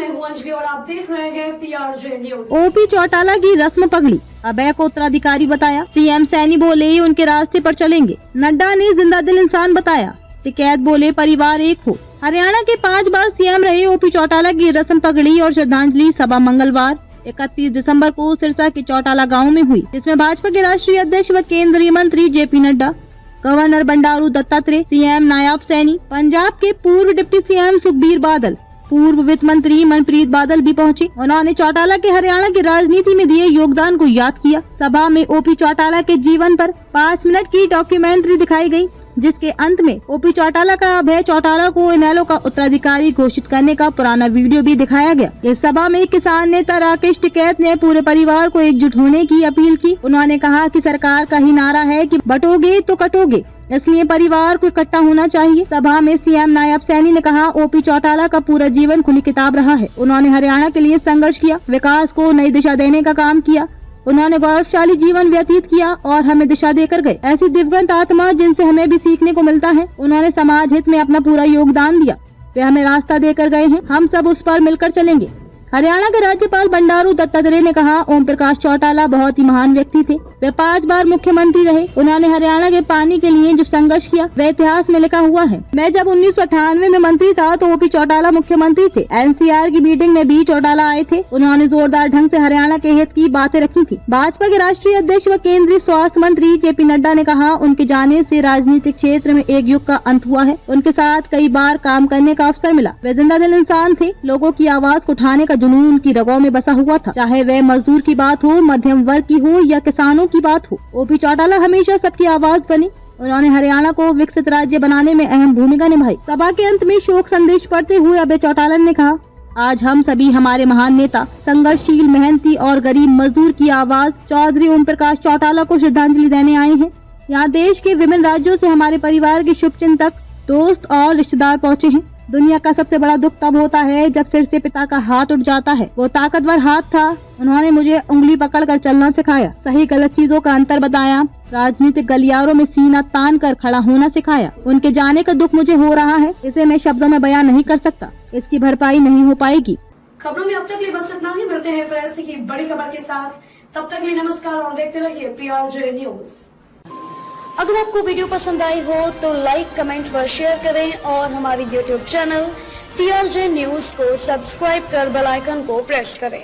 मैं हूं अंजलि और आप देख रहे हैं PRJ न्यूज। ओपी चौटाला की रस्म पगड़ी, अभय को उत्तराधिकारी बताया। सीएम सैनी बोले उनके रास्ते पर चलेंगे। नड्डा ने जिंदा दिल इंसान बताया। टिकैत बोले परिवार एक हो। हरियाणा के 5 बार सीएम रहे ओपी चौटाला की रस्म पगड़ी और श्रद्धांजलि सभा मंगलवार 31 दिसंबर को सिरसा के चौटाला गांव में हुई, जिसमें भाजपा के राष्ट्रीय अध्यक्ष व केंद्रीय मंत्री JP Nadda, governor Bandaru Dattatreya, CM Nayab Saini, Punjab के पूर्व डिप्टी सीएम सुखबीर बादल, पूर्व वित्त मंत्री मनप्रीत बादल भी पहुंचे। उन्होंने चौटाला के हरियाणा की राजनीति में दिए योगदान को याद किया। सभा में ओपी चौटाला के जीवन पर 5 मिनट की डॉक्यूमेंट्री दिखाई गई, जिसके अंत में ओपी चौटाला का अभय चौटाला को इनेलो का उत्तराधिकारी घोषित करने का पुराना वीडियो भी दिखाया गया। इस सभा में किसान नेता राकेश टिकैत ने पूरे परिवार को एकजुट होने की अपील की। उन्होंने कहा कि सरकार का ही नारा है कि बटोगे तो कटोगे, इसलिए परिवार को इकट्ठा होना चाहिए। सभा में सीएम नायब सैनी ने कहा ओपी चौटाला का पूरा जीवन खुली किताब रहा है। उन्होंने हरियाणा के लिए संघर्ष किया, विकास को नई दिशा देने का काम किया। उन्होंने गौरवशाली जीवन व्यतीत किया और हमें दिशा देकर गए। ऐसी दिव्यंत आत्मा जिनसे हमें भी सीखने को मिलता है। उन्होंने समाज हित में अपना पूरा योगदान दिया। वे हमें रास्ता देकर गए हैं, हम सब उस पर मिलकर चलेंगे। हरियाणा के राज्यपाल बंडारू दत्तात्रेय ने कहा ओम प्रकाश चौटाला बहुत ही महान व्यक्ति थे। वे 5 बार मुख्यमंत्री रहे। उन्होंने हरियाणा के पानी के लिए जो संघर्ष किया वह इतिहास में लिखा हुआ है। मैं जब 1998 में मंत्री था तो ओपी चौटाला मुख्यमंत्री थे। NCR की मीटिंग में भी चौटाला आए थे। उन्होंने जोरदार ढंग से हरियाणा के हित की बातें रखी थी। भाजपा के राष्ट्रीय अध्यक्ष व केंद्रीय स्वास्थ्य मंत्री JP नड्डा ने कहा उनके जाने से राजनीतिक क्षेत्र में एक युग का अंत हुआ है। उनके साथ कई बार काम करने का अवसर मिला। वे जिंदा दिल इंसान थे। लोगों की आवाज को उठाने का जुनून उनकी रगों में बसा हुआ था, चाहे वह मजदूर की बात हो, मध्यम वर्ग की हो या किसानों की बात हो। ओपी चौटाला हमेशा सबकी आवाज बनी। उन्होंने हरियाणा को विकसित राज्य बनाने में अहम भूमिका निभाई। सभा के अंत में शोक संदेश पढ़ते हुए अभय चौटाला ने कहा आज हम सभी हमारे महान नेता, संघर्षशील, मेहनती और गरीब मजदूर की आवाज चौधरी ओम प्रकाश चौटाला को श्रद्धांजलि देने आए हैं। यहाँ देश के विभिन्न राज्यों से हमारे परिवार के शुभचिंतक, दोस्त और रिश्तेदार पहुँचे हैं। दुनिया का सबसे बड़ा दुख तब होता है जब सिर से पिता का हाथ उठ जाता है। वो ताकतवर हाथ था। उन्होंने मुझे उंगली पकड़कर चलना सिखाया, सही गलत चीजों का अंतर बताया, राजनीतिक गलियारों में सीना तान कर खड़ा होना सिखाया। उनके जाने का दुख मुझे हो रहा है, इसे मैं शब्दों में बयां नहीं कर सकता। इसकी भरपाई नहीं हो पाएगी। खबरों में अब तक लिए बस इतना ही। मिलते हैं फिर ऐसी की बड़ी खबर के साथ। तब तक लिए नमस्कार और देखते रहिए PRJ न्यूज। अगर आपको वीडियो पसंद आई हो तो लाइक, कमेंट व शेयर करें और हमारी YouTube चैनल PRJ न्यूज को सब्सक्राइब कर बेल आइकन को प्रेस करें।